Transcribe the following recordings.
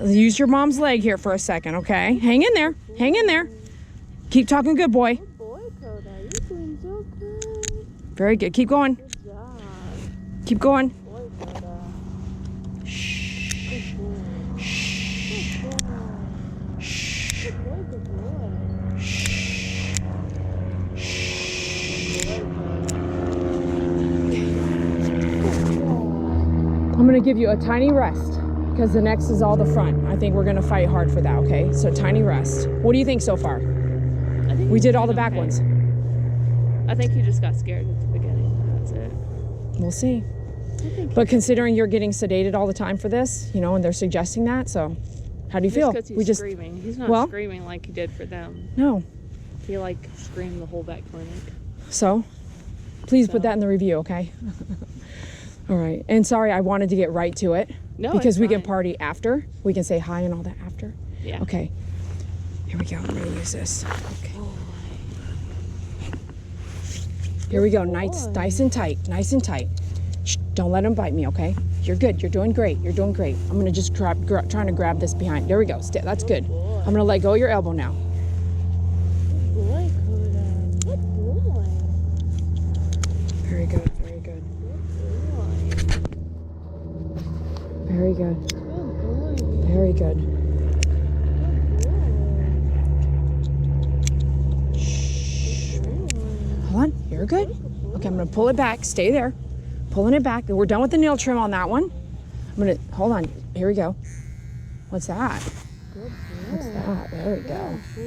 Use your mom's leg here for a second, okay? Hang in there. Hang in there. Keep talking, good boy. Good boy, Coda. You're doing so good. Very good. Keep going. Good job. Keep going. Good boy, Coda. Shh. Good boy. Shh. Good boy. Shh. Good boy, good boy. Shh. I'm gonna give you a tiny rest because the next is all the front. I think we're gonna fight hard for that, okay? So tiny rest. What do you think so far? I think We did all the back okay. ones. I think he just got scared at the beginning. That's it. We'll see. I think But considering you're getting sedated all the time for this, you know, and they're suggesting that, so how do you feel? Just 'cause he's screaming. He's not well, screaming like he did for them. No. He like screamed the whole vet clinic. So please put that in the review, okay? All right. And sorry, I wanted to get right to it. No, because it's we can fine. party after. We can say hi and all that after. Yeah. Okay. Here we go. I'm gonna use this. Okay. Here we go. Nice and tight. Nice and tight. Shh, don't let him bite me, okay? You're good. You're doing great. You're doing great. I'm gonna just trying to grab this behind. There we go. That's good. I'm gonna let go of your elbow now. Good boy, Coda. Good boy. Very good. Very good. Very good. Good boy. Very good. Hold on. You're good. Okay, I'm gonna pull it back. Stay there. Pulling it back. We're done with the nail trim on that one. I'm gonna hold on. Here we go. What's that? Good boy. What's that? There we go. Good boy.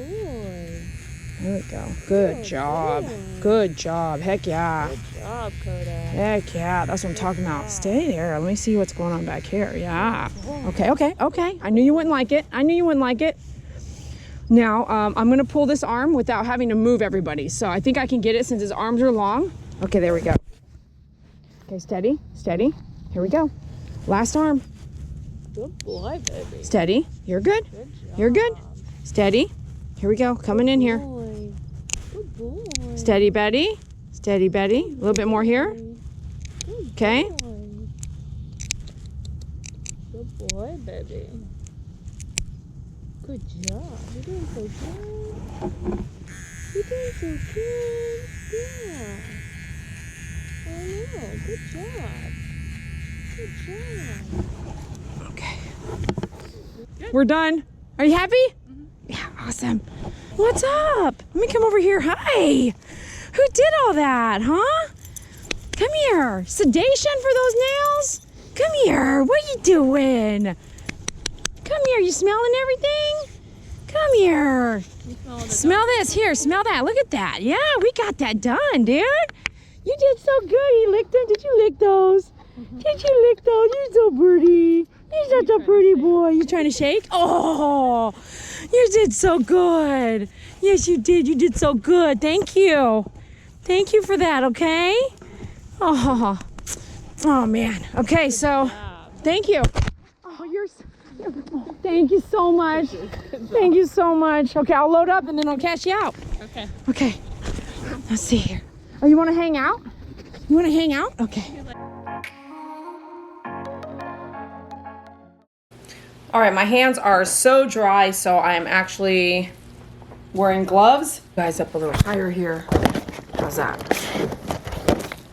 There we go. Good job. Good job. Heck yeah. Good job, Coda. Heck yeah. That's what I'm talking about. Stay there. Let me see what's going on back here. Yeah. Okay. I knew you wouldn't like it. Now, I'm gonna pull this arm without having to move everybody. So I think I can get it since his arms are long. Okay, there we go. Okay, steady, steady. Here we go. Last arm. Good boy, baby. Steady. You're good. Good job. You're good. Steady. Here we go. Coming in here. Boy. Good boy. Steady, Betty. Steady, Betty. A little bit more here. Good Okay. boy. Good boy, baby. Good job. You're doing so good. You're doing so good. Yeah. I know. Good job. Good job. Okay. We're done. Are you happy? Yeah, awesome. What's up? Let me come over here. Hi. Who did all that, huh? Come here. Sedation for those nails? Come here. What are you doing? Come here. You smelling everything? Come here. Smell this. Here, smell that. Look at that. Yeah, we got that done, dude. You did so good. You licked them. Did you lick those? Did you lick those? You're so pretty. You're such a pretty boy. You trying to shake? Oh, you did so good. Yes, you did. You did so good. Thank you. Thank you for that, okay? Oh man. Okay, so thank you. Oh, thank you so much. Thank you so much. Okay, I'll load up and then I'll cash you out. Okay. Okay. Let's see here. Oh, you want to hang out? You want to hang out? Okay. All right, my hands are so dry, so I'm actually wearing gloves. Guys, up a little higher here. How's that?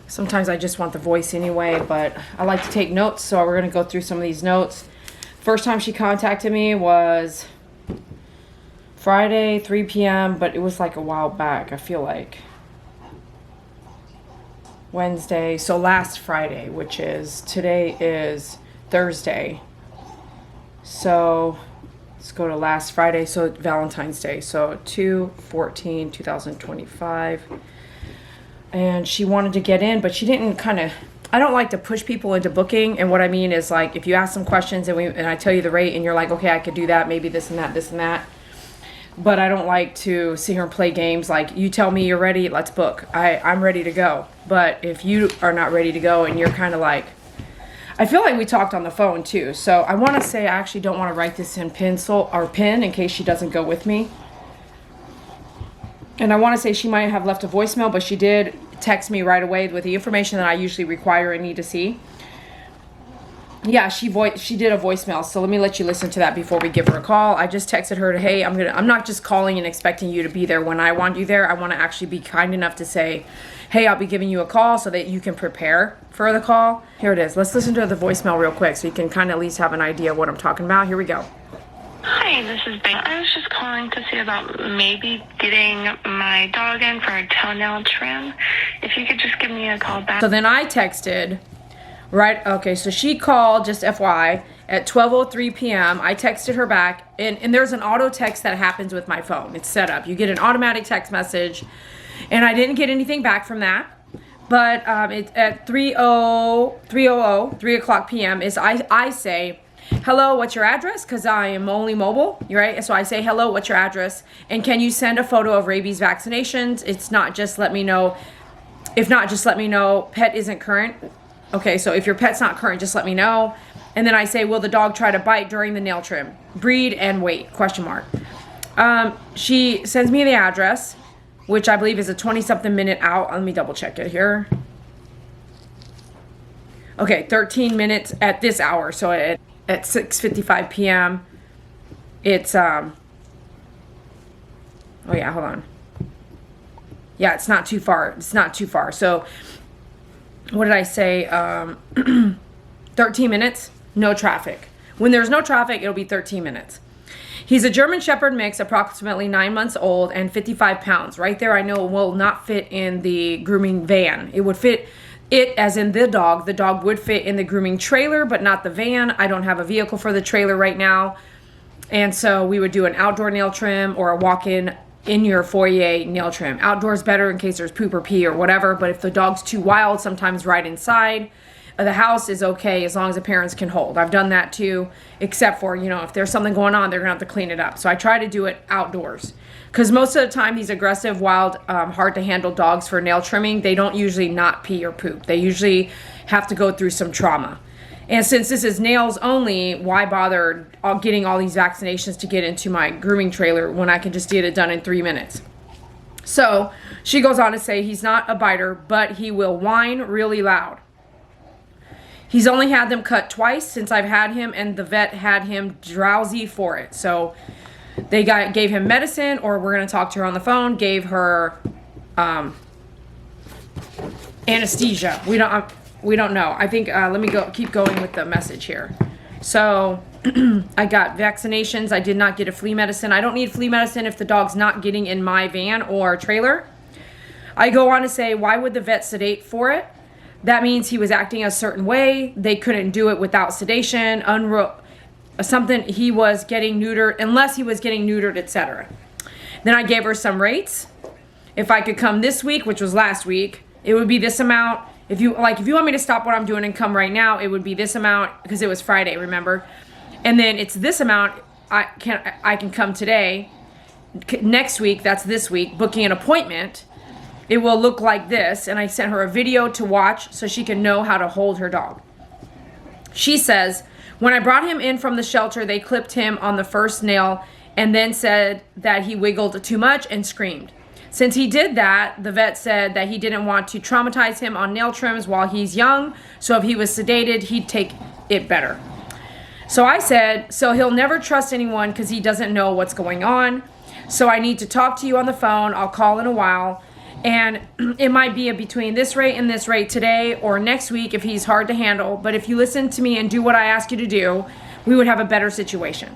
Sometimes I just want the voice anyway, but I like to take notes, so we're gonna go through some of these notes. First time she contacted me was Friday, 3 p.m., but it was like a while back, I feel like. Wednesday, so last Friday, which is, today is Thursday. So let's go to last Friday, so Valentine's Day, so 2/14/2025. And she wanted to get in, but she didn't I don't like to push people into booking. And what I mean is, like, if you ask some questions and I tell you the rate and you're like, okay, I could do that, maybe this and that. But I don't like to sit here and play games. Like, you tell me you're ready, let's book. I'm ready to go. But if you are not ready to go and you're kind of like, I feel like we talked on the phone too. So I want to say I actually don't want to write this in pencil or pen in case she doesn't go with me. And I want to say she might have left a voicemail, but she did text me right away with the information that I usually require and need to see. yeah, she did a voicemail. So let me let you listen to that before we give her a call. I just texted her to, hey, I'm not just calling and expecting you to be there when I want you there. I want to actually be kind enough to say, hey, I'll be giving you a call so that you can prepare for the call. Here it is. Let's listen to the voicemail real quick so you can kind of at least have an idea of what I'm talking about. Here we go. Hi, this is Ben. I was just calling to see about maybe getting my dog in for a toenail trim. If you could just give me a call back. So then I texted, right? Okay, so she called, just FYI, at 12:03 p.m. I texted her back, and there's an auto text that happens with my phone. It's set up. You get an automatic text message, and I didn't get anything back from that. But it's at 3 o'clock p.m. is I say, hello, what's your address? Because I am only mobile, right? So I say, hello, what's your address? And can you send a photo of rabies vaccinations? It's not just let me know. If not, just let me know. Pet isn't current. Okay, so if your pet's not current, just let me know. And then I say, will the dog try to bite during the nail trim? Breed and weight, question mark. She sends me the address, which I believe is a 20-something minute out. Let me double check it here. Okay, 13 minutes at this hour. So at 6:55 p.m. It's, oh yeah, hold on. Yeah, it's not too far. It's not too far. So what did I say? 13 minutes, no traffic. When there's no traffic, it'll be 13 minutes. He's a German Shepherd mix, approximately 9 months old and 55 pounds. Right there, I know it will not fit in the grooming van. It would fit it as in the dog. The dog would fit in the grooming trailer, but not the van. I don't have a vehicle for the trailer right now. And so we would do an outdoor nail trim or a walk-in in your foyer nail trim. Outdoors better in case there's poop or pee or whatever, but if the dog's too wild, sometimes right inside the house is okay as long as the parents can hold. I've done that too, except for, you know, if there's something going on, they're gonna have to clean it up. So I try to do it outdoors. Because most of the time, these aggressive, wild, hard to handle dogs for nail trimming, they don't usually not pee or poop. They usually have to go through some trauma. And since this is nails only, why bother getting all these vaccinations to get into my grooming trailer when I can just get it done in 3 minutes? So she goes on to say he's not a biter, but he will whine really loud. He's only had them cut twice since I've had him, and the vet had him drowsy for it. So they gave him medicine, or we're going to talk to her on the phone, gave her anesthesia. We don't know. I think, let me keep going with the message here. So I got vaccinations. I did not get a flea medicine. I don't need flea medicine if the dog's not getting in my van or trailer. I go on to say, why would the vet sedate for it? That means he was acting a certain way. They couldn't do it without sedation, something he was getting neutered, unless he was getting neutered, etc. Then I gave her some rates. If I could come this week, which was last week, it would be this amount. If you want me to stop what I'm doing and come right now, it would be this amount, because it was Friday, remember? And then it's this amount. I can come today. Next week, that's this week, booking an appointment. It will look like this, and I sent her a video to watch so she can know how to hold her dog. She says, when I brought him in from the shelter, they clipped him on the first nail and then said that he wiggled too much and screamed. Since he did that, the vet said that he didn't want to traumatize him on nail trims while he's young, so if he was sedated, he'd take it better. So I said, so he'll never trust anyone because he doesn't know what's going on. So I need to talk to you on the phone. I'll call in a while. And it might be between this rate and this rate today or next week if he's hard to handle. But if you listen to me and do what I ask you to do, we would have a better situation.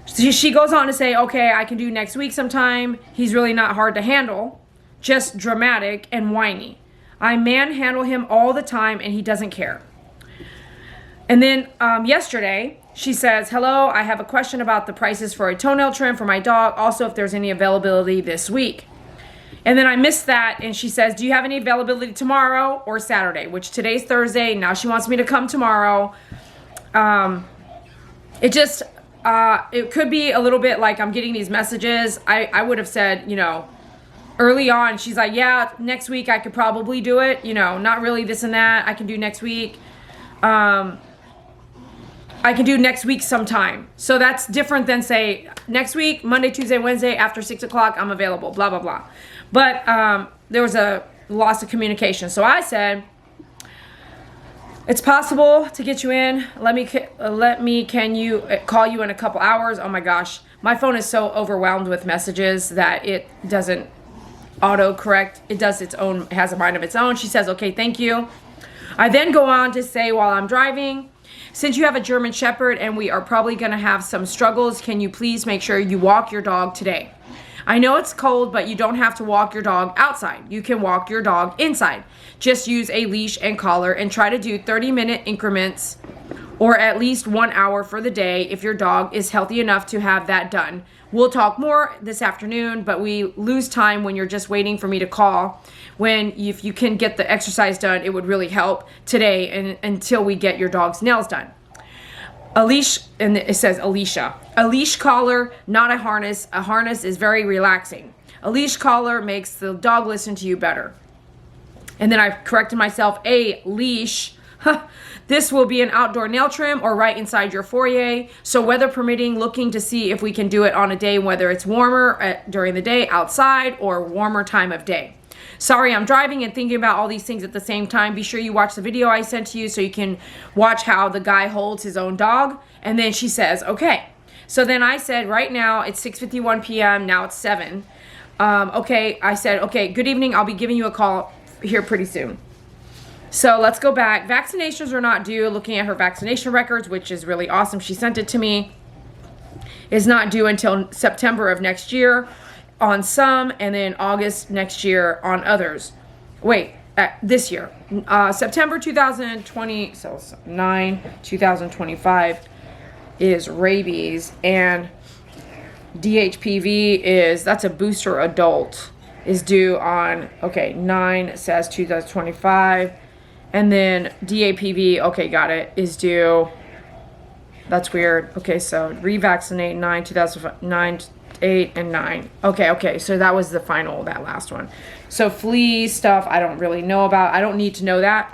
So she goes on to say, okay, I can do next week sometime. He's really not hard to handle, just dramatic and whiny. I manhandle him all the time and he doesn't care. And then yesterday, she says, hello, I have a question about the prices for a toenail trim for my dog. Also, if there's any availability this week. And then I missed that, and she says, do you have any availability tomorrow or Saturday? Which today's Thursday. Now she wants me to come tomorrow. It could be a little bit like I'm getting these messages. I would have said, you know, early on, she's like, yeah, next week I could probably do it. You know, not really this and that. I can do next week. I can do next week sometime. So that's different than say next week, Monday, Tuesday, Wednesday, after 6 o'clock, I'm available, blah, blah, blah. But there was a loss of communication. So I said, It's possible to get you in. Can you call you in a couple hours? Oh my gosh. My phone is so overwhelmed with messages that it doesn't auto-correct. It has a mind of its own. She says, okay, thank you. I then go on to say, while I'm driving, since you have a German Shepherd and we are probably gonna have some struggles, can you please make sure you walk your dog today? I know it's cold, but you don't have to walk your dog outside. You can walk your dog inside. Just use a leash and collar and try to do 30-minute increments or at least 1 hour for the day if your dog is healthy enough to have that done. We'll talk more this afternoon, but we lose time when you're just waiting for me to call. If you can get the exercise done, it would really help today and until we get your dog's nails done. A leash, and it says Alicia. A leash collar, not a harness. A harness is very relaxing. A leash collar makes the dog listen to you better. And then I corrected myself, a leash. This will be an outdoor nail trim or right inside your foyer. So weather permitting, looking to see if we can do it on a day, whether it's warmer during the day outside or warmer time of day. Sorry, I'm driving and thinking about all these things at the same time. Be sure you watch the video I sent to you so you can watch how the guy holds his own dog. And then she says, okay. So then I said, right now it's 6:51 p.m. Now it's 7. Okay, I said, okay, good evening. I'll be giving you a call here pretty soon. So let's go back. Vaccinations are not due. Looking at her vaccination records, which is really awesome. She sent it to me. Is not due until September of next year on some, and then August next year on others. Wait, this year. September 2020, so 2025 is rabies, and DHPV that's a booster adult, is due on, okay, 9 says 2025, and then DAPV, okay, got it, is due, that's weird, okay, so revaccinate 9, 8, and 9. Okay, so that was the final, that last one. So flea stuff, I don't really know about. I don't need to know that.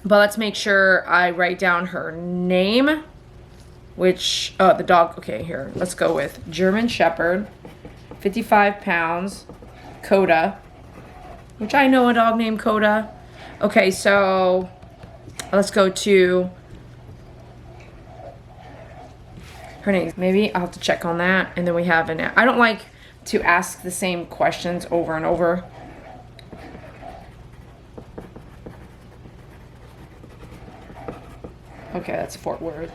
But let's make sure I write down her name, which, the dog, okay, here. Let's go with German Shepherd, 55 pounds, Coda, which I know a dog named Coda. Okay, so let's go to her name. Maybe I'll have to check on that. And then we have I don't like to ask the same questions over and over. Okay, that's Fort Worth.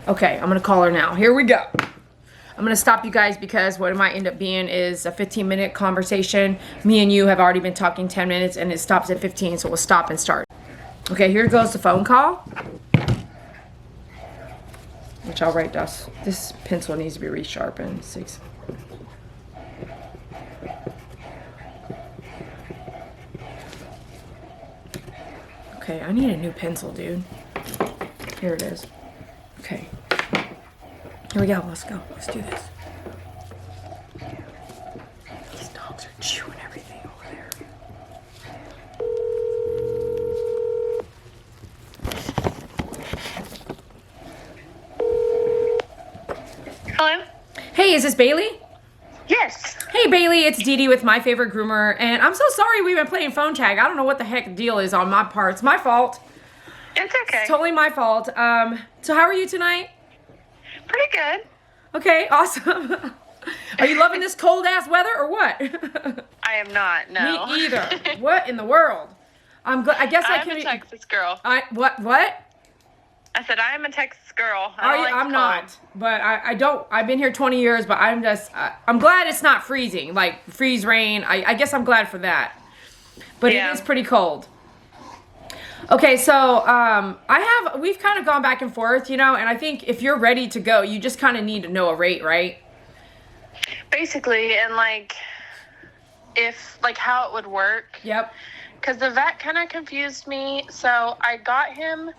Okay, I'm gonna call her now. Here we go. I'm gonna stop you guys because what it might end up being is a 15-minute conversation. Me and you have already been talking 10 minutes and it stops at 15, so we'll stop and start. Okay, here goes the phone call. Which I'll write this. This pencil needs to be resharpened. 6. Okay, I need a new pencil, dude. Here it is. Okay. Here we go. Let's go. Let's do this. These dogs are chewing everything over there. Hello? Hey, is this Bailey? Yes. Hey Bailey, it's Dede with My Favorite Groomer, and I'm so sorry we've been playing phone tag. I don't know what the heck the deal is on my part. It's my fault. It's okay. It's totally my fault. So how are you tonight? Pretty good. Okay, awesome. Are you loving this cold ass weather or what? I am not, no. Me either. What in the world? I'm glad. I guess I'm a Texas girl. What? I said I am a Texas girl. I'm not, but I don't. I've been here 20 years, but I'm just. I'm glad it's not freezing, like freeze rain. I guess I'm glad for that. But yeah. It is pretty cold. Okay, so we've kind of gone back and forth, and I think if you're ready to go, you just kind of need to know a rate, right? Basically, and how it would work. Yep. Because the vet kind of confused me, so I got him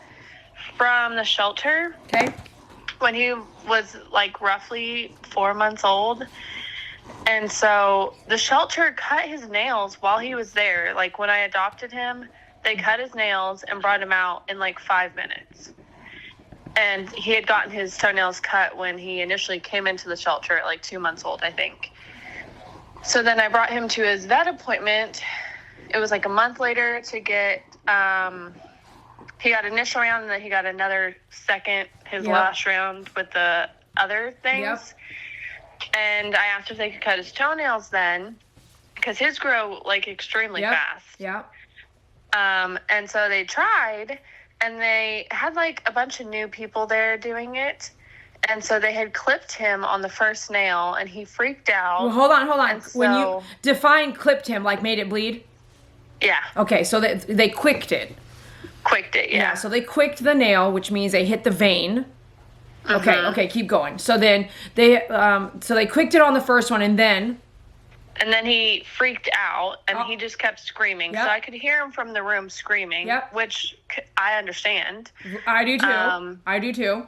from the shelter. Okay. When he was roughly 4 months old. And so the shelter cut his nails while he was there. When I adopted him, they cut his nails and brought him out in 5 minutes. And he had gotten his toenails cut when he initially came into the shelter at 2 months old, I think. So then I brought him to his vet appointment it was like a month later to get, he got initial round, and then he got another second, his last round with the other things. Yep. And I asked if they could cut his toenails then, because his grow like extremely fast. Yeah. And so they tried, and they had like a bunch of new people there doing it. And so they had clipped him on the first nail, and he freaked out. Well, hold on. And When you so- define clipped him, like made it bleed? Yeah. Okay, so they quicked it. Quicked it, yeah. So they quicked the nail, which means they hit the vein. Okay, keep going. So then they quicked it on the first one, and then he freaked out, and he just kept screaming. Yep. So I could hear him from the room screaming, which I understand. I do too. I do too.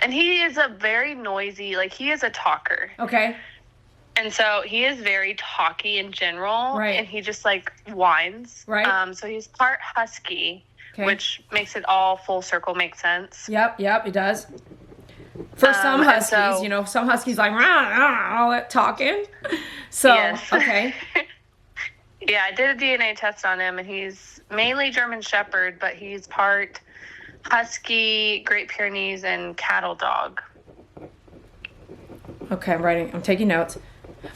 And he is a very noisy, like he is a talker. Okay. And so he is very talky in general, Right. and he just like whines. Right. So he's part husky, Okay. which makes it all full circle make sense. Yep, it does. For some and huskies, so- some huskies like rah, rah, all that talking. So Yes. okay, Yeah, I did a DNA test on him, and he's mainly German Shepherd, but he's part husky, Great Pyrenees, and cattle dog. okay, I'm taking notes.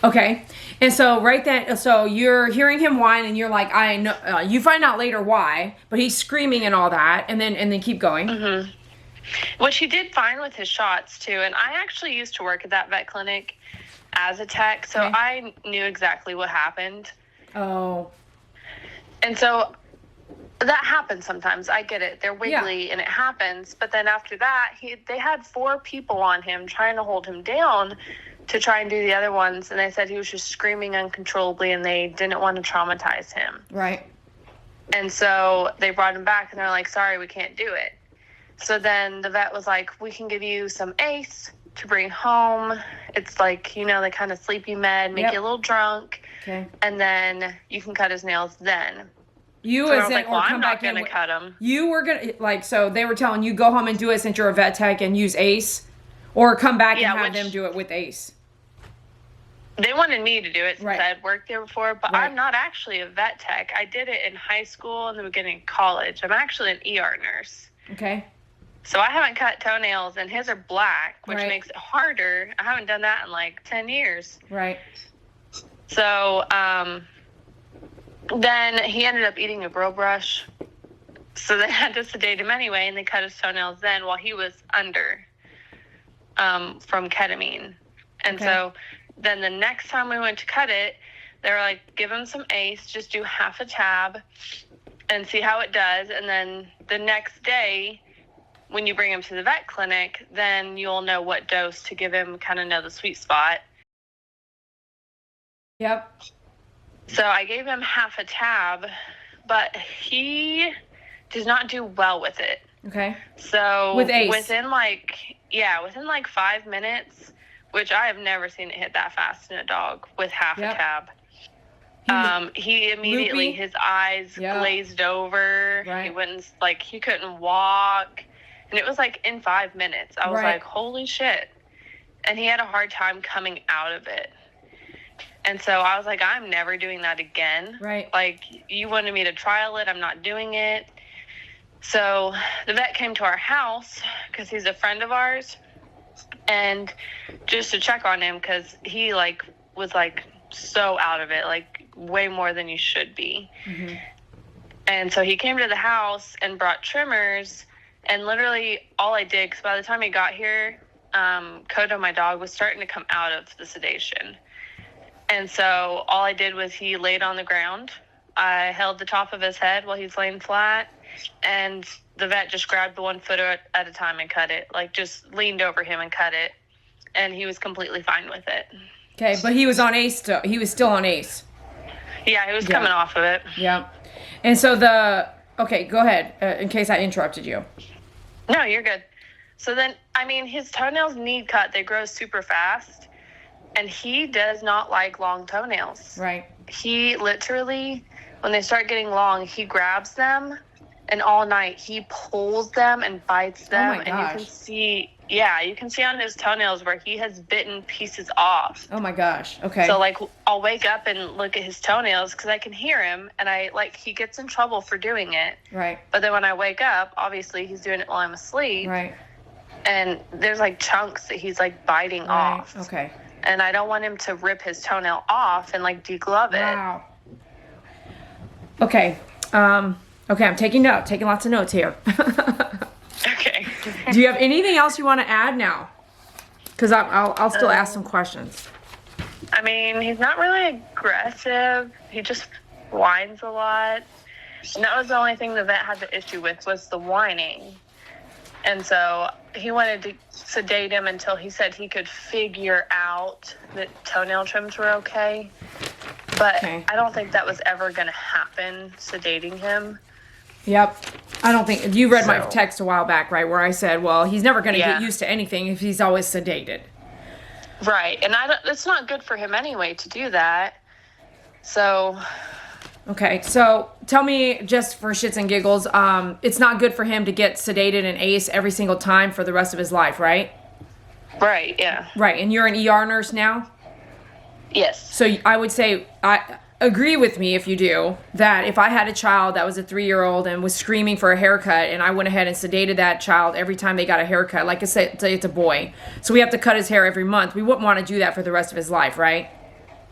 Okay, and so so you're hearing him whine, and you're like, I know. You find out later why, but he's screaming and all that, and then keep going. Mm-hmm. Which he did fine with his shots too, and I actually used to work at that vet clinic as a tech, so Okay. I knew exactly what happened. Oh, And so that happens sometimes. I get it. They're wiggly and it happens. But then after that, they had 4 people on him trying to hold him down to try and do the other ones. And they said he was just screaming uncontrollably, and they didn't want to traumatize him. right. And so they brought him back, and they're like, sorry, we can't do it. So then the vet was like, we can give you some ACE to bring home. It's like, the kind of sleepy med, make you a little drunk. Okay. And then you can cut his nails then. You So I as was in, like, or well, come I'm back not going in. to cut him. You were gonna so they were telling you go home and do it since you're a vet tech and use ACE, or come back and have them do it with ACE. They wanted me to do it since Right. I had worked there before, but Right. I'm not actually a vet tech. I did it in high school and the beginning of college. I'm actually an ER nurse. Okay. So I haven't cut toenails, and his are black, which Right. makes it harder. I haven't done that in like 10 years. Right. So then he ended up eating a grill brush. So they had to sedate him anyway, and they cut his toenails then while he was under from ketamine. And Okay. so then the next time we went to cut it, they were like, give him some ACE, just do half a tab and see how it does. And then the next day, when you bring him to the vet clinic, then you'll know what dose to give him, kind of know the sweet spot. Yep. So I gave him half a tab, but he does not do well with it. Okay. So With ACE. within like 5 minutes, which I have never seen it hit that fast in a dog with half Yep. a tab. was He immediately, loopy. his eyes Yep. glazed over. Right. He wouldn't, he couldn't walk. And it was like in 5 minutes. I was Right. like, holy shit. And he had a hard time coming out of it. And so I was like, I'm never doing that again. Right. Like, you wanted me to trial it. I'm not doing it. So the vet came to our house because he's a friend of ours. And just to check on him, because he, was, so out of it, way more than you should be. Mm-hmm. And so he came to the house and brought trimmers. And literally all I did, because by the time he got here, Kodo, my dog, was starting to come out of the sedation. And so all I did was he laid on the ground. I held the top of his head while he's laying flat. And the vet just grabbed the 1 foot at a time and cut it. Just leaned over him and cut it. And he was completely fine with it. Okay, but he was on ACE still. He was still on ACE. Yeah, he was coming off of it. Yeah. And so okay, go ahead, in case I interrupted you. No, you're good. So then, his toenails need cut. They grow super fast. And he does not like long toenails. Right. He literally, when they start getting long, he grabs them, and all night he pulls them and bites them. my And you can gosh. see yeah, you can see on his toenails where he has bitten pieces off. Oh my gosh. Okay. So like I'll wake up and look at his toenails because I can hear him, and he gets in trouble for doing it. Right. But then when I wake up, obviously he's doing it while I'm asleep. Right. And there's like chunks that he's like biting off. Okay. And I don't want him to rip his toenail off and like deglove it. Wow. Okay. Okay, I'm taking lots of notes here. Okay. Do you have anything else you want to add now? Because I'll still ask some questions. I mean, he's not really aggressive. He just whines a lot. And that was the only thing the vet had the issue with, was the whining. And so he wanted to sedate him until he said he could figure out that toenail trims were okay. But Okay. I don't think that was ever going to happen, sedating him. Yep. I don't think you read my So- text a while back, right? Where I said, well, he's never going to Yeah. get used to anything if he's always sedated. Right. And it's not good for him anyway to do that. So, Okay, so tell me, just for shits and giggles, it's not good for him to get sedated and ACE every single time for the rest of his life, right? right, yeah. Right, and you're an ER nurse now? Yes. So I would say, agree with me if you do, that if I had a child that was a 3-year-old and was screaming for a haircut, and I went ahead and sedated that child every time they got a haircut, like I said, say it's a boy, so we have to cut his hair every month, we wouldn't want to do that for the rest of his life, right?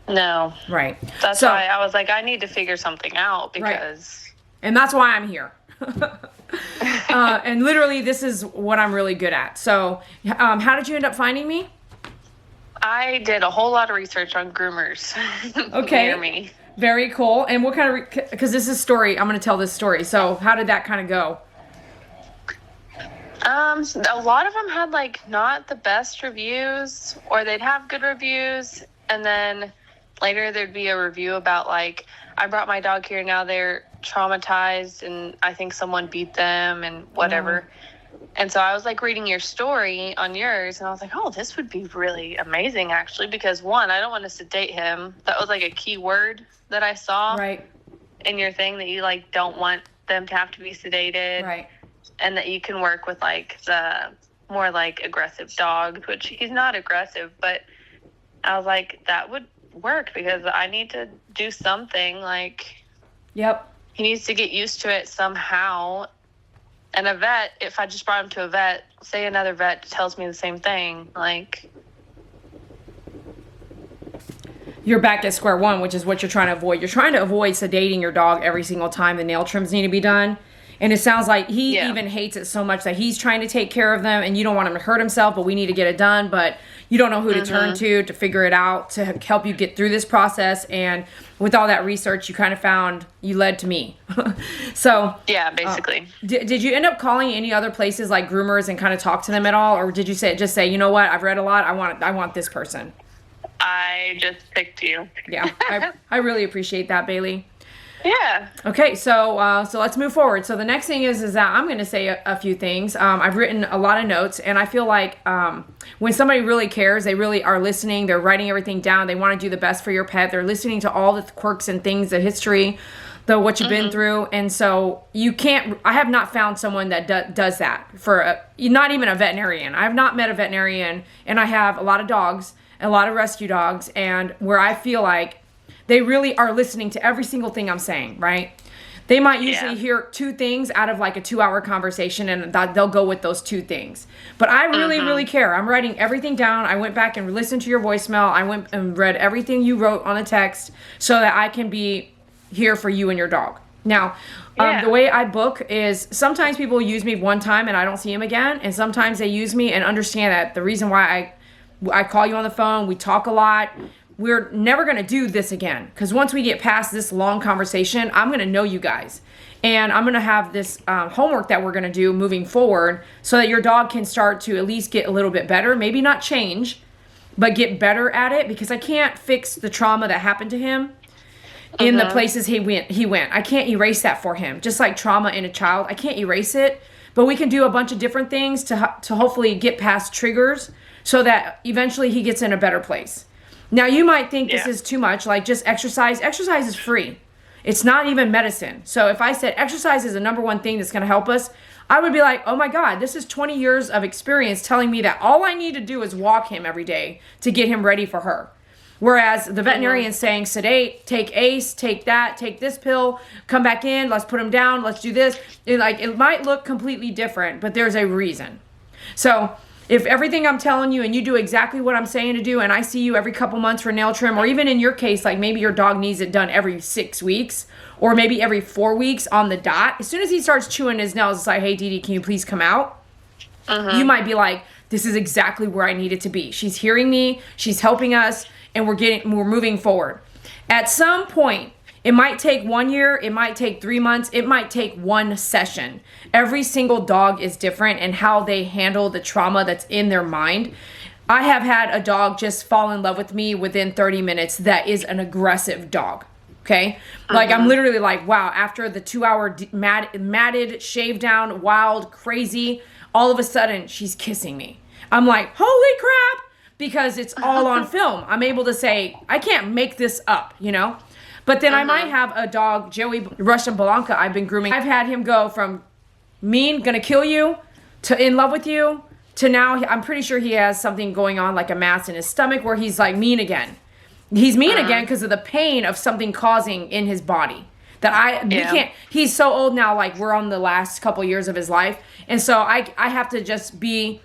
No. Right. That's So- why I was like, I need to figure something out because... And that's why I'm here. And literally, this is what I'm really good at. So, how did you end up finding me? I did a whole lot of research on groomers Okay. near me. Very cool. And what kind of, because this is a story, I'm going to tell this story. So, how did that kind of go? A lot of them had like not the best reviews, or they'd have good reviews, and then later there'd be a review about like, I brought my dog here, now they're traumatized and I think someone beat them and whatever. And so I was like reading your story on yours, and I was like, oh, this would be really amazing actually, because one, I don't want to sedate him. That was like a key word that I saw Right. in your thing, that you like don't want them to have to be sedated. Right. And that you can work with like the more like aggressive dogs, which he's not aggressive, but I was like, that would work because I need to do something. Like, Yep. he needs to get used to it somehow. And a vet, if I just brought him to a vet, say another vet tells me the same thing, like, You're back at square one, which is what you're trying to avoid. You're trying to avoid sedating your dog every single time the nail trims need to be done. And it sounds like he Yeah. even hates it so much that he's trying to take care of them, and you don't want him to hurt himself, but we need to get it done. But you don't know who to turn to figure it out, to help you get through this process. And with all that research, you led to me. So yeah, basically. did you end up calling any other places like groomers and kind of talk to them at all? Or did you just say, you know what, I've read a lot, I want this person? I just picked you. Yeah, I really appreciate that, Bailey. Yeah. Okay, so let's move forward. So the next thing is that I'm going to say a few things. I've written a lot of notes, and I feel like when somebody really cares, they really are listening. They're writing everything down. They want to do the best for your pet. They're listening to all the quirks and things, the history, what you've been through. And so I have not found someone that does that for not even a veterinarian. I have not met a veterinarian, and I have a lot of dogs, a lot of rescue dogs, and where I feel like they really are listening to every single thing I'm saying, right? They might usually hear 2 things out of like a 2-hour conversation, and they'll go with those 2 things. But I really, really care. I'm writing everything down. I went back and listened to your voicemail. I went and read everything you wrote on the text so that I can be here for you and your dog. Now, the way I book is sometimes people use me one time and I don't see them again. And sometimes they use me and understand that the reason why I call you on the phone, we talk a lot, we're never going to do this again. Because once we get past this long conversation, I'm going to know you guys. And I'm going to have this homework that we're going to do moving forward so that your dog can start to at least get a little bit better. Maybe not change, but get better at it. Because I can't fix the trauma that happened to him in the places he went. I can't erase that for him. Just like trauma in a child, I can't erase it. But we can do a bunch of different things to hopefully get past triggers so that eventually he gets in a better place. Now, you might think this is too much, like just exercise. Exercise is free. It's not even medicine. So if I said exercise is the number one thing that's going to help us, I would be like, oh my God, this is 20 years of experience telling me that all I need to do is walk him every day to get him ready for her. Whereas the veterinarian's saying, sedate, take ACE, take that, take this pill, come back in, let's put him down, let's do this. It might look completely different, but there's a reason. So if everything I'm telling you and you do exactly what I'm saying to do, and I see you every couple months for nail trim, or even in your case, like maybe your dog needs it done every 6 weeks, or maybe every 4 weeks on the dot, as soon as he starts chewing his nails, it's like, hey, Dede, can you please come out? You might be like, this is exactly where I need it to be. She's hearing me, she's helping us, and we're moving forward. At some point, it might take 1 year, it might take 3 months, it might take one session. Every single dog is different and how they handle the trauma that's in their mind. I have had a dog just fall in love with me within 30 minutes that is an aggressive dog. Okay? Like I'm literally like, wow, after the 2-hour matted, shaved down, wild, crazy, all of a sudden she's kissing me. I'm like, holy crap, because it's all on film. I'm able to say, I can't make this up, you know? But then I might have a dog, Joey Russian Blanca, I've been grooming. I've had him go from mean, gonna kill you, to in love with you, to now I'm pretty sure he has something going on like a mass in his stomach where he's like mean again. He's mean again because of the pain of something causing in his body. We can't, he's so old now, like we're on the last couple years of his life. And so I have to just be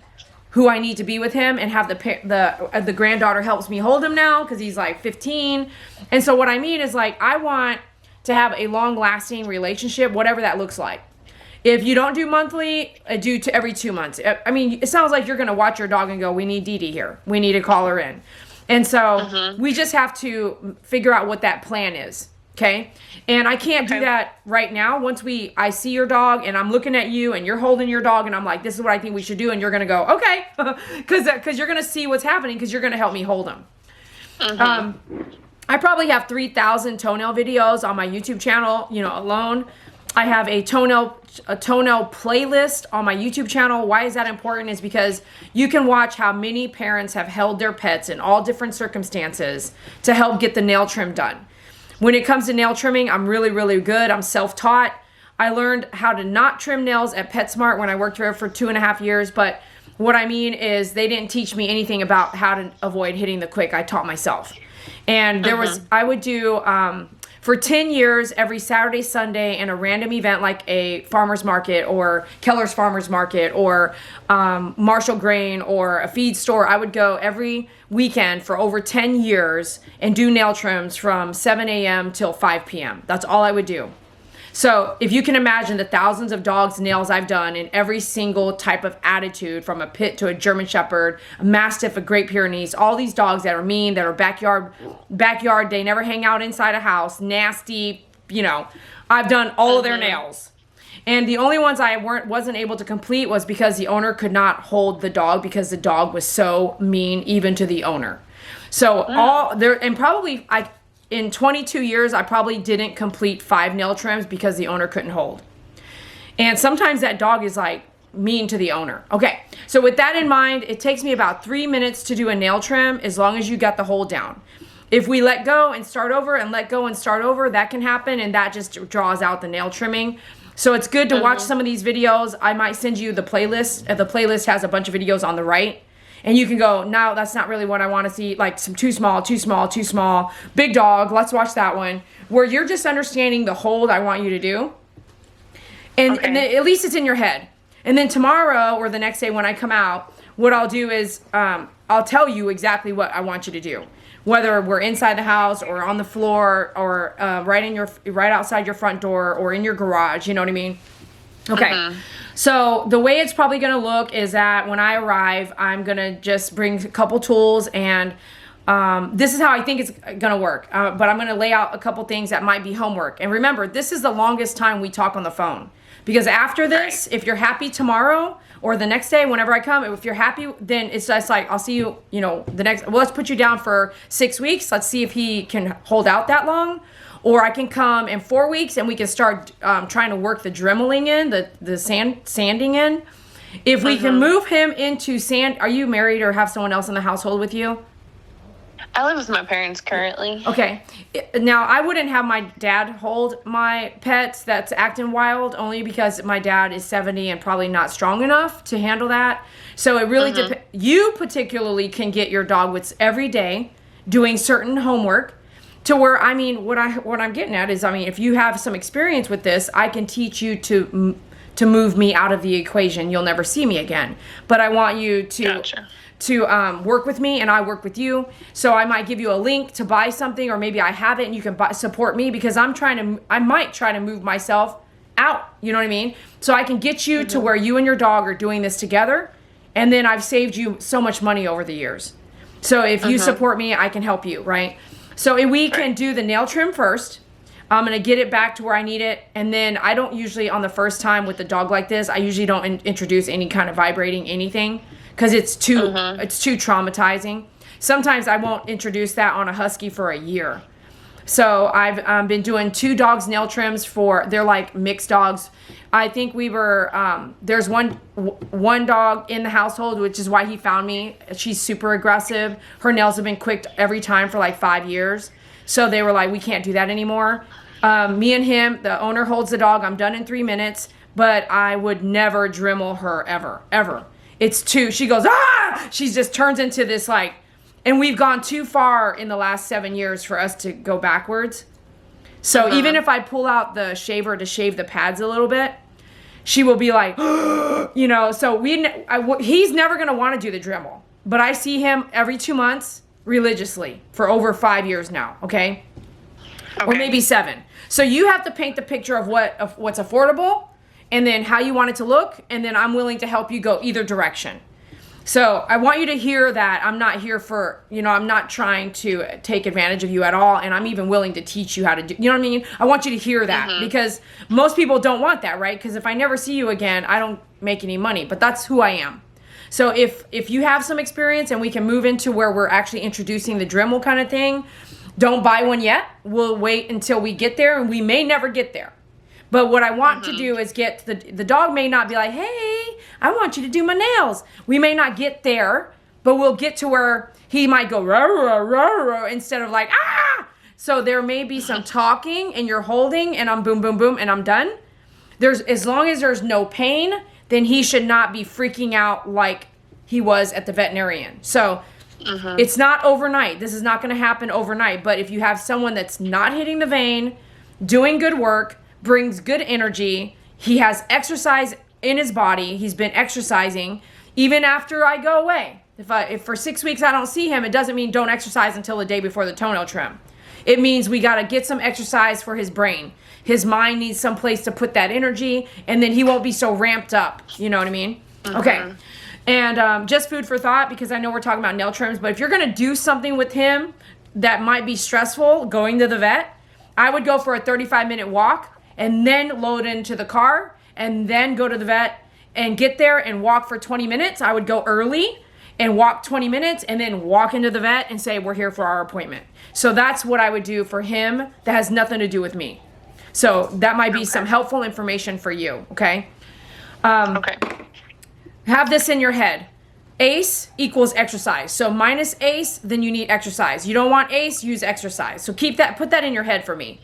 who I need to be with him and have the granddaughter helps me hold him now because he's like 15. And so what I mean is like, I want to have a long lasting relationship, whatever that looks like. If you don't do monthly, do to every 2 months. I mean, it sounds like you're going to watch your dog and go, we need Dede here. We need to call her in. And so we just have to figure out what that plan is. Okay. And I can't do that right now. Once I see your dog and I'm looking at you and you're holding your dog and I'm like, this is what I think we should do. And you're going to go, okay. Cause you're going to see what's happening. Cause you're going to help me hold him. I probably have 3,000 toenail videos on my YouTube channel, alone. I have a toenail playlist on my YouTube channel. Why is that important? Is because you can watch how many parents have held their pets in all different circumstances to help get the nail trim done. When it comes to nail trimming, I'm really, really good. I'm self-taught. I learned how to not trim nails at PetSmart when I worked there for 2.5 years. But what I mean is they didn't teach me anything about how to avoid hitting the quick. I taught myself. And I would do, for 10 years, every Saturday, Sunday, in a random event like a farmer's market or Keller's Farmer's Market or Marshall Grain or a feed store, I would go every weekend for over 10 years and do nail trims from 7 a.m. till 5 p.m. That's all I would do. So if you can imagine the thousands of dogs' nails I've done in every single type of attitude, from a pit to a German Shepherd, a Mastiff, a Great Pyrenees, all these dogs that are mean, that are backyard, they never hang out inside a house, nasty, I've done all of their nails. And the only ones I wasn't able to complete was because the owner could not hold the dog because the dog was so mean even to the owner. So in 22 years, I probably didn't complete 5 nail trims because the owner couldn't hold. And sometimes that dog is like mean to the owner. Okay, so with that in mind, it takes me about 3 minutes to do a nail trim as long as you got the hold down. If we let go and start over and let go and start over, that can happen, and that just draws out the nail trimming. So it's good to watch some of these videos. I might send you the playlist. The playlist has a bunch of videos on the right. And you can go, no, that's not really what I want to see. Like some too small, big dog, let's watch that one. Where you're just understanding the hold I want you to do. And then at least it's in your head. And then tomorrow or the next day when I come out, what I'll do is I'll tell you exactly what I want you to do. Whether we're inside the house or on the floor or right outside your front door or in your garage, you know what I mean? Okay. So the way it's probably going to look is that when I arrive, I'm going to just bring a couple tools, and this is how I think it's going to work. But I'm going to lay out a couple things that might be homework. And remember, this is the longest time we talk on the phone. Because after this, if you're happy tomorrow or the next day, whenever I come, if you're happy, then it's just like, I'll see you, let's put you down for 6 weeks. Let's see if he can hold out that long. Or I can come in 4 weeks and we can start trying to work the dremeling in, the sanding in. If we can move him into sand, are you married or have someone else in the household with you? I live with my parents currently. Okay. Now, I wouldn't have my dad hold my pets that's acting wild, only because my dad is 70 and probably not strong enough to handle that. So it really depends. You particularly can get your dog with every day doing certain homework to where, I mean, what I'm getting at is, I mean, if you have some experience with this, I can teach you to move me out of the equation. You'll never see me again. But I want you to... Gotcha. To work with me, and I work with you. So I might give you a link to buy something, or maybe I have it and you can support me, because I might try to move myself out. You know what I mean? So I can get you to where you and your dog are doing this together, and then I've saved you so much money over the years. So if you support me, I can help you, right? So we can do the nail trim first. I'm going to get it back to where I need it. And then I don't usually, on the first time with a dog like this, I usually don't introduce any kind of vibrating anything, because it's too traumatizing. Sometimes I won't introduce that on a husky for a year. So I've been doing 2 dogs nail trims they're like mixed dogs. I think we were, there's one dog in the household, which is why he found me. She's super aggressive. Her nails have been quicked every time for like 5 years. So they were like, we can't do that anymore. Me and him, the owner holds the dog. I'm done in 3 minutes, but I would never Dremel her ever. It's too, she goes, ah! She just turns into this like, and we've gone too far in the last 7 years for us to go backwards. So even if I pull out the shaver to shave the pads a little bit, she will be like, you know, so he's never going to want to do the Dremel. But I see him every 2 months religiously for over 5 years now, okay? Or maybe 7. So you have to paint the picture of what's affordable, and then how you want it to look, and then I'm willing to help you go either direction. So I want you to hear that I'm not here for, you know, I'm not trying to take advantage of you at all, and I'm even willing to teach you how to do, you know what I mean? I want you to hear that, because most people don't want that, right? Because if I never see you again, I don't make any money, but that's who I am. So if you have some experience and we can move into where we're actually introducing the Dremel kind of thing, don't buy one yet. We'll wait until we get there, and we may never get there. But what I want to do is get the dog may not be like, hey, I want you to do my nails. We may not get there, but we'll get to where he might go rah, rah, rah, rah, instead of like, ah. So there may be some talking, and you're holding, and I'm boom, boom, boom, and I'm done. As long as there's no pain, then he should not be freaking out like he was at the veterinarian. So it's not overnight. This is not going to happen overnight. But if you have someone that's not hitting the vein, doing good work, brings good energy, he has exercise in his body, he's been exercising, even after I go away. If for 6 weeks I don't see him, it doesn't mean don't exercise until the day before the toenail trim. It means we got to get some exercise for his brain. His mind needs some place to put that energy, and then he won't be so ramped up. You know what I mean? Okay. And just food for thought, because I know we're talking about nail trims, but if you're going to do something with him that might be stressful, going to the vet, I would go for a 35-minute walk, and then load into the car, and then go to the vet and get there and walk for 20 minutes. I would go early and walk 20 minutes and then walk into the vet and say, we're here for our appointment. So that's what I would do for him. That has nothing to do with me. So that might be some helpful information for you, okay? Have this in your head. ACE equals exercise. So minus ACE, then you need exercise. You don't want ACE, use exercise. So put that in your head for me.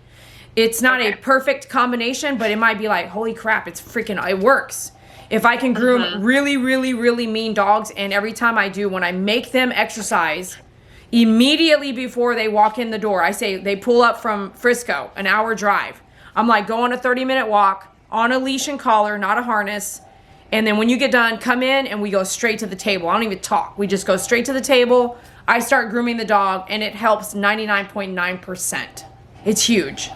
It's not a perfect combination, but it might be like, holy crap, it works. If I can groom really, really, really mean dogs, and every time I do, when I make them exercise, immediately before they walk in the door, I say they pull up from Frisco, an hour drive. I'm like, go on a 30-minute walk, on a leash and collar, not a harness. And then when you get done, come in and we go straight to the table. I don't even talk. We just go straight to the table. I start grooming the dog, and it helps 99.9%. It's huge.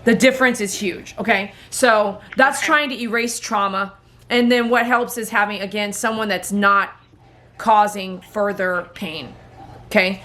The difference is huge, okay? So that's trying to erase trauma. And then what helps is having, again, someone that's not causing further pain, okay?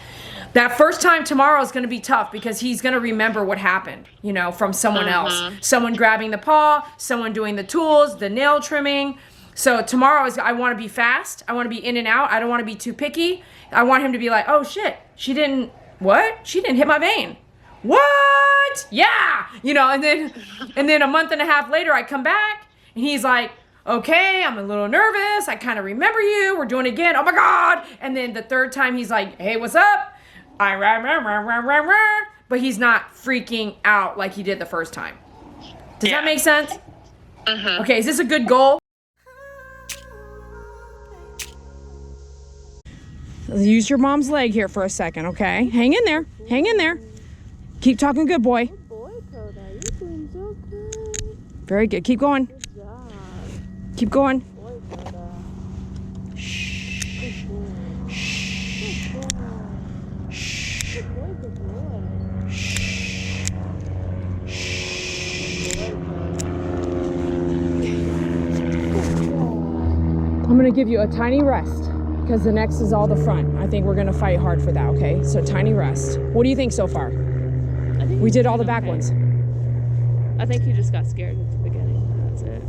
That first time tomorrow is going to be tough, because he's going to remember what happened, you know, from someone else. Someone grabbing the paw, someone doing the tools, the nail trimming. So tomorrow I want to be fast. I want to be in and out. I don't want to be too picky. I want him to be like, oh shit, she didn't hit my vein. What? Yeah. You know, and then a month and a half later I come back and he's like, okay, I'm a little nervous. I kind of remember you. We're doing it again. Oh my God. And then the third time he's like, hey, what's up? but he's not freaking out like he did the first time. Does that make sense? Mm-hmm. Okay, is this a good goal? Use your mom's leg here for a second, okay? Hang in there. Hang in there. Keep talking, good boy. Good boy, Coda. You're doing so good. Very good. Keep going. Good job. Keep going. Good boy, Coda. Shh. Good boy. Shh. Good boy. Shh. Good boy, good boy. Shh. I'm gonna give you a tiny rest because the next is all the front. I think we're gonna fight hard for that, okay? So tiny rest. What do you think so far? I think We he's did all the doing back okay. ones. I think he just got scared at the beginning. That's it.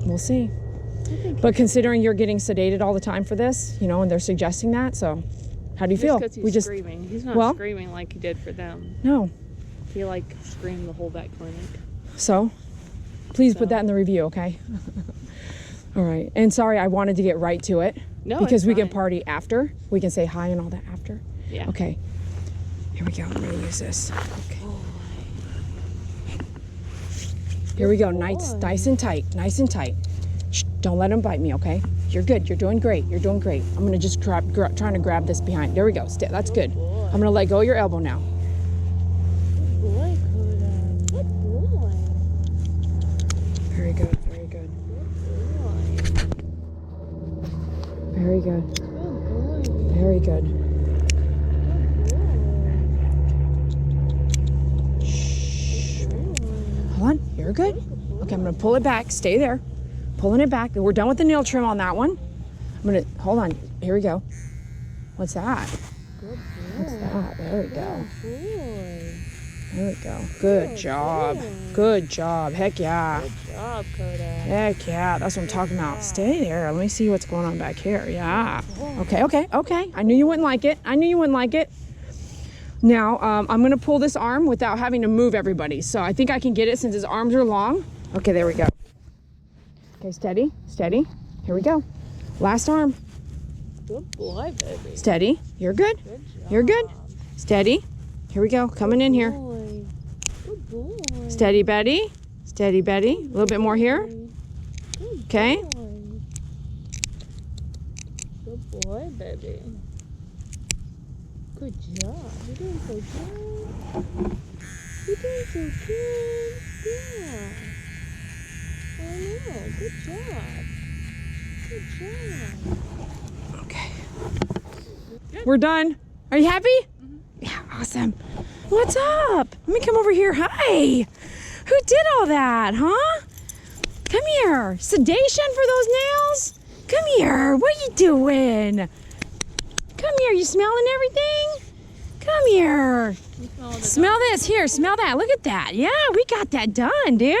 We'll see. I think But considering you're getting sedated all the time for this, you know, and they're suggesting that, so how do you feel? Just 'cause he's screaming. He's not well- screaming like he did for them. No. He like screamed the whole back clinic. So, please put So. that in the review, okay? All right. And sorry, I wanted to get right to it. No, because it's we can fine. party after. We can say hi and all that after. Yeah. Okay. Here we go. I'm going to use this. Okay. Here we go. Nice and tight. Nice and tight. Shh, don't let him bite me, okay? You're good. You're doing great. You're doing great. I'm going to just trying to grab this behind. There we go. That's good. I'm going to let go of your elbow now. Good boy, Coda. Good boy. Very good. Very good. Very good. Good boy. Very good. Hold on. You're good. Okay, I'm going to pull it back. Stay there. Pulling it back. We're done with the nail trim on that one. I'm going to, hold on. Here we go. What's that? What's that? There we go. There we go. Good job. Good job. Heck yeah. Good job, Coda. Heck yeah. That's what I'm talking about. Stay there. Let me see what's going on back here. Yeah. Okay. I knew you wouldn't like it. Now, I'm going to pull this arm without having to move everybody. So I think I can get it since his arms are long. Okay, there we go. Okay, steady. Here we go. Last arm. Good boy, baby. Steady. You're good. Good job. You're good. Steady. Here we go. Coming in here. Boy. Good boy. Steady, Betty. Steady, Betty. A little bit more here. Good Okay. boy. Good boy, baby. Good job. You're doing so good. You're doing so good. Yeah. I know. Good job. Good job. Okay. We're done. Are you happy? Yeah, awesome. What's up? Let me come over here. Hi. Who did all that, huh? Come here. Sedation for those nails? Come here. What are you doing? Come here. You smelling everything? Come here. Smell this. Here, smell that. Look at that. Yeah, we got that done, dude.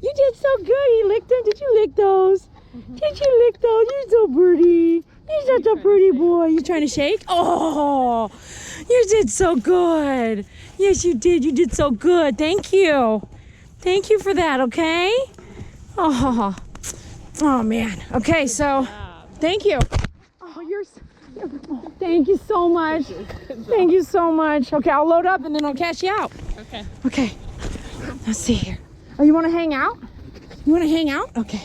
You did so good. You licked them. Did you lick those? Did you lick those? You're so pretty. You're such a pretty boy. You trying to shake? Oh, you did so good. Yes, you did. You did so good. Thank you. Thank you for that, okay? Oh man. Okay, so thank you. Oh, thank you so much. Thank you so much. Okay, I'll load up and then I'll cash you out. Okay. Okay. Let's see here. Oh, you want to hang out? You want to hang out? Okay.